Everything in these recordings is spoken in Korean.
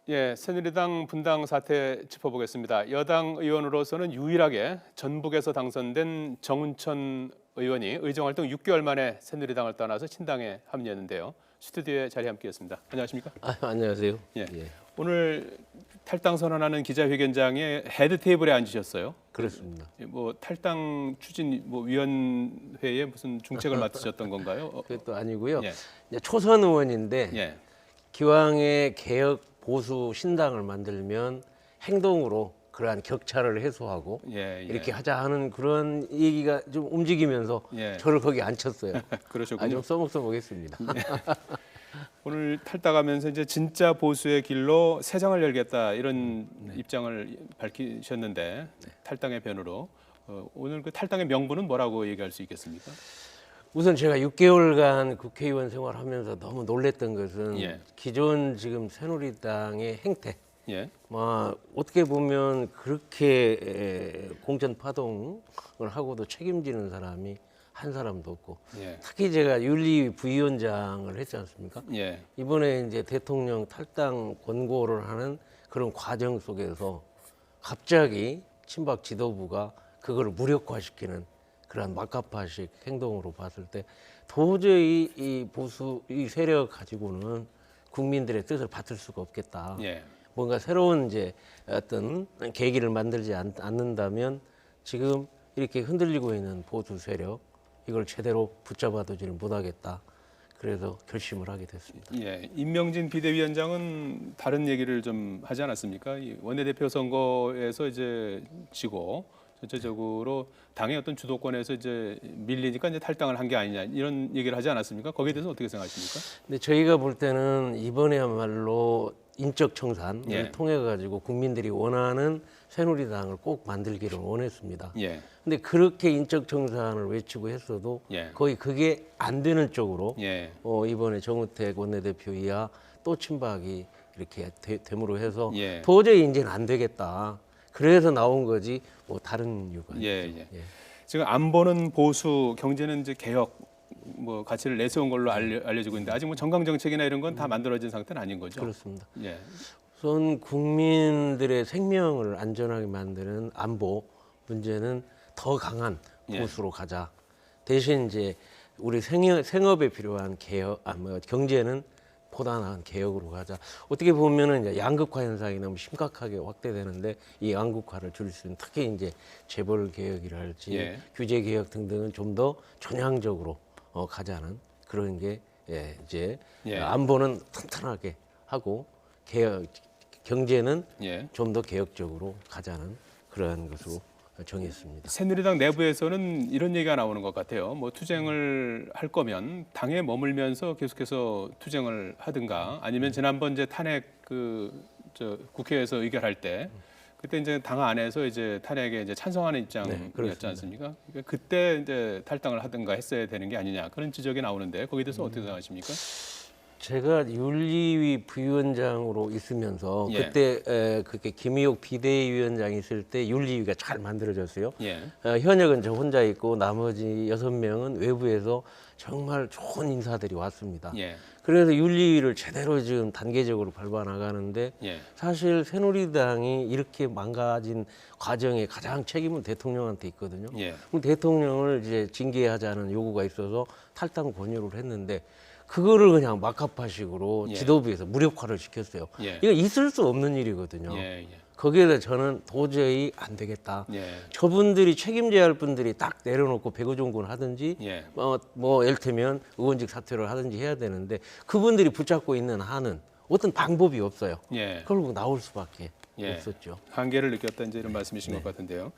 예, 새누리당 분당 사태 짚어보겠습니다. 여당 의원으로서는 유일하게 전북에서 당선된 정운천 의원이 의정활동 6개월 만에 새누리당을 떠나서 신당에 합류했는데요. 스튜디오에 자리 함께했습니다. 안녕하십니까? 안녕하세요. 예. 예, 오늘 탈당 선언하는 기자회견장에 헤드 테이블에 앉으셨어요. 그렇습니다. 뭐 탈당 추진 위원회에 무슨 중책을 맡으셨던 건가요? 그것도 아니고요. 예. 이제 초선 의원인데 예. 기왕에 개혁 보수 신당을 만들면 행동으로 그러한 격차를 해소하고 예, 예. 이렇게 하자 하는 그런 얘기가 좀 움직이면서 예. 저를 거기 앉혔어요. 그러셨군요. 좀 써먹겠습니다. 오늘 탈당하면서 이제 진짜 보수의 길로 새 장을 열겠다 이런 입장을 밝히셨는데 탈당의 변으로 오늘 그 탈당의 명분은 뭐라고 얘기할 수 있겠습니까? 우선 제가 6개월간 국회의원 생활하면서 너무 놀랬던 것은 예. 기존 지금 새누리당의 행태, 예, 어떻게 보면 그렇게 공천 파동을 하고도 책임지는 사람이 한 사람도 없고, 예, 특히 제가 윤리 부위원장을 했지 않습니까? 예, 이번에 이제 대통령 탈당 권고를 하는 그런 과정 속에서 갑자기 친박 지도부가 그걸 무력화시키는 그런 막가파식 행동으로 봤을 때 도저히 이 보수 이 세력 가지고는 국민들의 뜻을 받들 수가 없겠다. 예, 뭔가 새로운 이제 어떤 계기를 만들지 않는다면 지금 이렇게 흔들리고 있는 보수 세력 이걸 제대로 붙잡아두지를 못하겠다. 그래서 결심을 하게 됐습니다. 예. 임명진 비대위원장은 다른 얘기를 좀 하지 않았습니까? 이 원내대표 선거에서 이제 지고 전체적으로 당의 어떤 주도권에서 이제 밀리니까 이제 탈당을 한 게 아니냐 이런 얘기를 하지 않았습니까? 거기에 대해서 어떻게 생각하십니까? 근데 저희가 볼 때는 이번에야말로 인적 청산을 예. 통해 가지고 국민들이 원하는 새누리당을 꼭 만들기를 원했습니다. 예, 근데 그렇게 인적 청산을 외치고 했어도 예. 거의 그게 안 되는 쪽으로 예, 이번에 정우택 원내대표 이하 또 친박이 이렇게 됨으로 해서 예. 도저히 이제는 안 되겠다. 그래서 나온 거지 뭐 다른 이유가 예, 아니죠. 예. 지금 안보는 보수, 경제는 이제 개혁 뭐 가치를 내세운 걸로 알려지고 있는데 아직 뭐 정강 정책이나 이런 건 다 만들어진 상태는 아닌 거죠. 그렇습니다. 예, 우선 국민들의 생명을 안전하게 만드는 안보 문제는 더 강한 예. 보수로 가자. 대신 이제 우리 생업에 필요한 개혁, 경제는 보다 나은 개혁으로 가자. 어떻게 보면은 이제 양극화 현상이 너무 심각하게 확대되는데 이 양극화를 줄일 수 있는 특히 이제 재벌 개혁이랄지 예. 규제 개혁 등등은 좀 더 전향적으로 가자는 그런 게 이제 예. 안보는 튼튼하게 하고 개혁 경제는 예. 좀 더 개혁적으로 가자는 그러한 것으로 정했습니다. 새누리당 내부에서는 이런 얘기가 나오는 것 같아요. 뭐 투쟁을 할 거면 당에 머물면서 계속해서 투쟁을 하든가 아니면 지난번 이제 탄핵 국회에서 의결할 때 그때 이제 당 안에서 이제 탄핵에 이제 찬성하는 입장이었지 그렇습니다. 않습니까? 그러니까 그때 이제 탈당을 하든가 했어야 되는 게 아니냐 그런 지적이 나오는데 거기에 대해서 어떻게 생각하십니까? 제가 윤리위 부위원장으로 있으면서 예. 그때 그렇게 김의옥 비대위원장이 있을 때 윤리위가 잘 만들어졌어요. 예, 현역은 저 혼자 있고 나머지 6명은 외부에서 정말 좋은 인사들이 왔습니다. 예, 그래서 윤리위를 제대로 지금 단계적으로 밟아 나가는데 예, 사실 새누리당이 이렇게 망가진 과정에 가장 책임은 대통령한테 있거든요. 예, 그럼 대통령을 이제 징계하자는 요구가 있어서 탈당 권유를 했는데 그거를 그냥 막가파식으로 예. 지도부에서 무력화를 시켰어요. 예. 이건 있을 수 없는 일이거든요. 예, 거기에 대해 저는 도저히 안 되겠다. 예, 저분들이 책임져야 할 분들이 딱 내려놓고 배구종군 하든지 예, 뭐 이를테면 의원직 사퇴를 하든지 해야 되는데 그분들이 붙잡고 있는 한은 어떤 방법이 없어요. 예. 결국 나올 수밖에 예. 없었죠. 한계를 느꼈다 이제 이런 말씀이신 것 같은데요.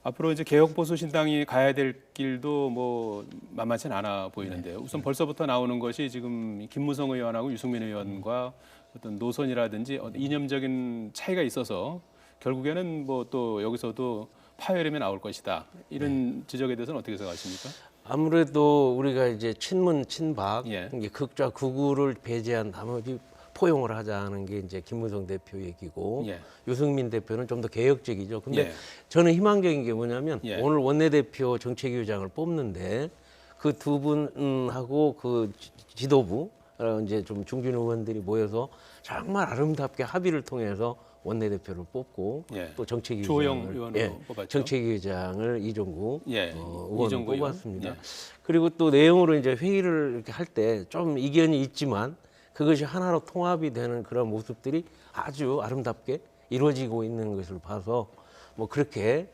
앞으로 이제 개혁 보수 신당이 가야 될 길도 뭐 만만치는 않아 보이는데요. 우선 벌써부터 나오는 것이 지금 김무성 의원하고 유승민 의원과 어떤 노선이라든지 이념적인 차이가 있어서 결국에는 뭐 또 여기서도 파열음이 나올 것이다. 이런 지적에 대해서는 어떻게 생각하십니까? 아무래도 우리가 이제 친문 친박 예. 이게 극좌 극우를 배제한 나머지 포용을 하자는 게 이제 김무성 대표 얘기고 예. 유승민 대표는 좀 더 개혁적이죠. 근데 예. 저는 희망적인 게 뭐냐면 예. 오늘 원내대표 정책위원장을 뽑는데 그 두 분하고 그 지도부 이제 좀 중진 의원들이 모여서 정말 아름답게 합의를 통해서 원내대표를 뽑고 예. 또 정책위 조영 의장을 의원으로 뽑았죠. 정책위 의장을 이종구 예. 의원을 이종구 의원. 뽑았습니다. 예. 그리고 또 내용으로 이제 회의를 이렇게 할 때 좀 이견이 있지만 그것이 하나로 통합이 되는 그런 모습들이 아주 아름답게 이루어지고 있는 것을 봐서 뭐 그렇게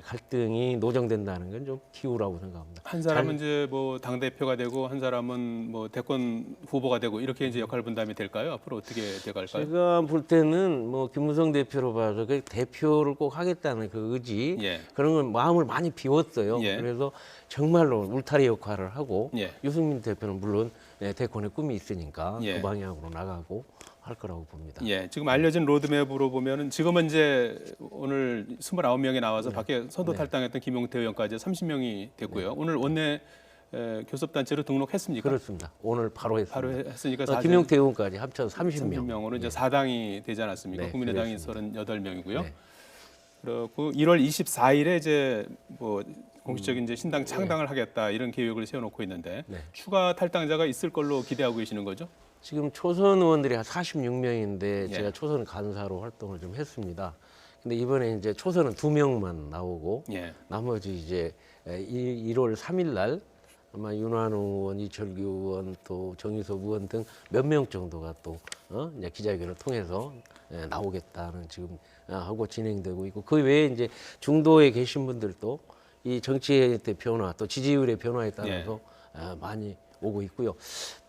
갈등이 노정된다는 건 좀 기우라고 생각합니다. 한 사람은 이제 뭐 당 대표가 되고 한 사람은 뭐 대권 후보가 되고 이렇게 이제 역할 분담이 될까요? 앞으로 어떻게 돼갈까요? 제가 볼 때는 뭐 김무성 대표로 봐서 그 대표를 꼭 하겠다는 그 의지 예. 그런 건 마음을 많이 비웠어요. 예. 그래서 정말로 울타리 역할을 하고 예. 유승민 대표는 물론 대권의 꿈이 있으니까 예. 그 방향으로 나가고 할 거라고 봅니다. 예, 지금 알려진 로드맵으로 보면은 지금은 이제 오늘 29명이 나와서 밖에 선도 탈당했던 김용태 의원까지 30명이 됐고요. 오늘 원내 교섭단체로 등록했습니까? 그렇습니다. 오늘 바로 했습니다. 바로 했으니까 김용태 의원까지 합쳐 30명. 30명으로 이제 4당이 되지 않았습니까? 네, 국민의당이 38명이고요. 네. 그리고 1월 24일에 이제 뭐 공식적인 이제 신당 창당을 하겠다 이런 계획을 세워놓고 있는데 네. 추가 탈당자가 있을 걸로 기대하고 계시는 거죠? 지금 초선 의원들이 한 46명인데 예. 제가 초선 간사로 활동을 좀 했습니다. 근데 이번에 이제 초선은 2명만 나오고 예. 나머지 이제 1월 3일 날 아마 윤한홍 의원, 이철규 의원, 또 정유섭 의원 등 몇 명 정도가 또 이제 기자회견을 통해서 나오겠다는 지금 하고 진행되고 있고 그 외에 이제 중도에 계신 분들도 이 정치의 변화 또 지지율의 변화에 따라서 많이 오고 있고요.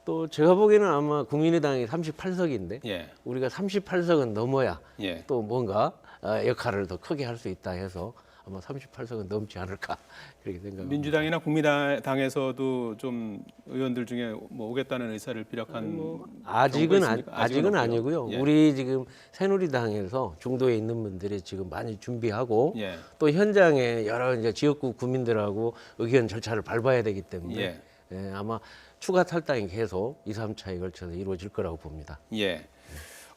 또 제가 보기에는 아마 국민의당이 38석인데 예. 우리가 38석은 넘어야 예. 또 뭔가 역할을 더 크게 할 수 있다 해서 아마 38석은 넘지 않을까 그렇게 생각합니다. 민주당이나 국민당에서도 좀 의원들 중에 뭐 오겠다는 의사를 비력한 아직은 경우가 있습니까? 아직은 없고요. 아니고요. 예. 우리 지금 새누리당에서 중도에 있는 분들이 지금 많이 준비하고 예. 또 현장에 여러 이제 지역구 구민들하고 의견 절차를 밟아야 되기 때문에 예. 아마 추가 탈당이 계속 2, 3차에 걸쳐서 이루어질 거라고 봅니다. 예.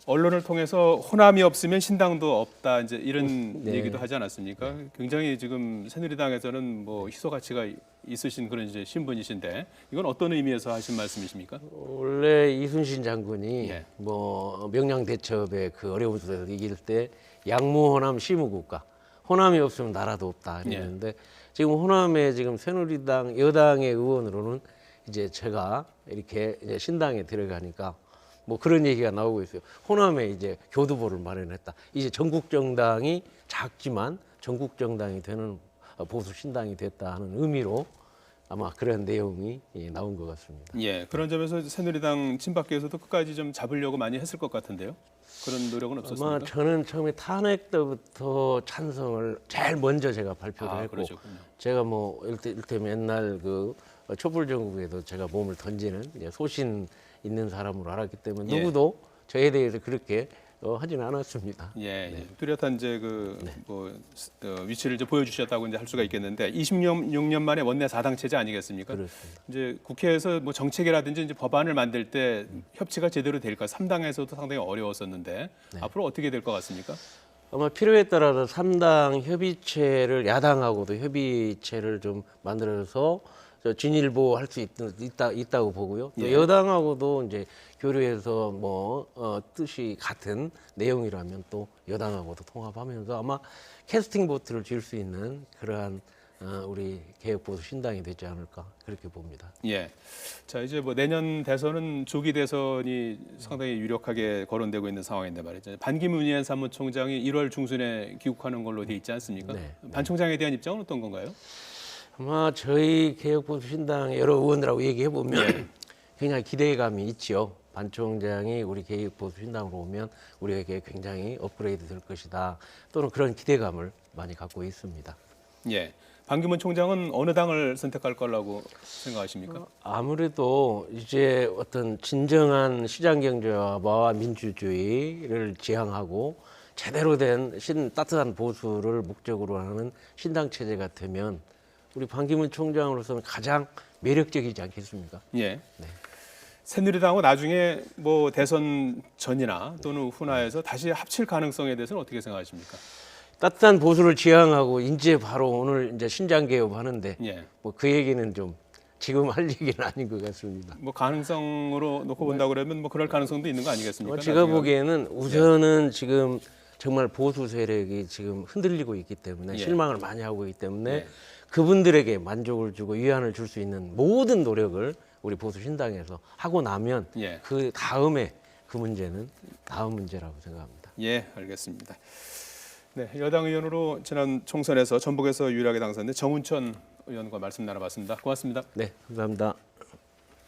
언론을 통해서 호남이 없으면 신당도 없다 이제 이런 얘기도 하지 않았습니까? 굉장히 지금 새누리당에서는 뭐 희소 가치가 있으신 그런 이제 신분이신데 이건 어떤 의미에서 하신 말씀이십니까? 원래 이순신 장군이 예. 뭐 명량 대첩의 그 어려운 속에서 이길 때 양무호남 시무국가 호남이 없으면 나라도 없다 이랬는데 지금 호남에 지금 새누리당 여당의 의원으로는 이제 제가 이렇게 이제 신당에 들어가니까 뭐 그런 얘기가 나오고 있어요. 호남에 이제 교두보를 마련했다. 이제 전국 정당이 작지만 전국 정당이 되는 보수 신당이 됐다 하는 의미로 아마 그런 내용이 나온 것 같습니다. 예. 그런 점에서 새누리당 친박계에서도 끝까지 좀 잡으려고 많이 했을 것 같은데요. 그런 노력은 아마 없었습니까? 저는 처음에 탄핵 때부터 찬성을 제일 먼저 제가 발표를 했고 그러셨군요. 제가 뭐 일테면 옛날 그 촛불 전국에도 제가 몸을 던지는 이제 소신 있는 사람으로 알았기 때문에 누구도 저에 대해서 그렇게 하지는 않았습니다. 예, 뚜렷한 이제 그 뭐 위치를 이제 보여주셨다고 이제 할 수가 있겠는데 26년 만에 원내 4당 체제 아니겠습니까? 그렇습니다. 이제 국회에서 뭐 정책이라든지 이제 법안을 만들 때 협치가 제대로 될까? 3당에서도 상당히 어려웠었는데 앞으로 어떻게 될 것 같습니까? 아마 필요에 따라서 3당 협의체를 야당하고도 협의체를 좀 만들어서 진일보할 수 있다고 보고요. 또 여당하고도 이제 교류해서 뭐 뜻이 같은 내용이라면 또 여당하고도 통합하면서 아마 캐스팅 보트를 쥘 수 있는 그러한 우리 개혁보수 신당이 되지 않을까 그렇게 봅니다. 예. 자 이제 뭐 내년 대선은 조기 대선이 상당히 유력하게 거론되고 있는 상황인데 말이죠. 반기문 유엔 사무총장이 1월 중순에 귀국하는 걸로 돼 있지 않습니까? 네. 반 총장에 대한 입장은 어떤 건가요? 아마 저희 개혁보수신당 여러 의원들하고 얘기해 보면 굉장히 기대감이 있죠. 반 총장이 우리 개혁보수신당으로 오면 우리에게 굉장히 업그레이드 될 것이다. 또는 그런 기대감을 많이 갖고 있습니다. 예. 반기문 총장은 어느 당을 선택할 거라고 생각하십니까? 아무래도 이제 어떤 진정한 시장 경제와 민주주의를 지향하고 제대로 된 따뜻한 보수를 목적으로 하는 신당 체제가 되면 우리 반기문 총장으로서는 가장 매력적이지 않겠습니까? 예. 새누리당하고 나중에 뭐 대선 전이나 또는 후나에서 다시 합칠 가능성에 대해서는 어떻게 생각하십니까? 따뜻한 보수를 지향하고 이제 바로 오늘 이제 신장 개업하는데 예. 뭐 그 얘기는 좀 지금 할 얘기는 아닌 것 같습니다. 뭐 가능성으로 놓고 본다 그러면 뭐 그럴 가능성도 있는 거 아니겠습니까? 제가 나중에? 보기에는 우선은 지금 정말 보수 세력이 지금 흔들리고 있기 때문에 예. 실망을 많이 하고 있기 때문에 예. 그분들에게 만족을 주고 위안을 줄 수 있는 모든 노력을 우리 보수 신당에서 하고 나면 예. 그 다음에 그 문제는 다음 문제라고 생각합니다. 예, 알겠습니다. 네, 여당 의원으로 지난 총선에서 전북에서 유일하게 당선된 정운천 의원과 말씀 나눠봤습니다. 고맙습니다. 네, 감사합니다.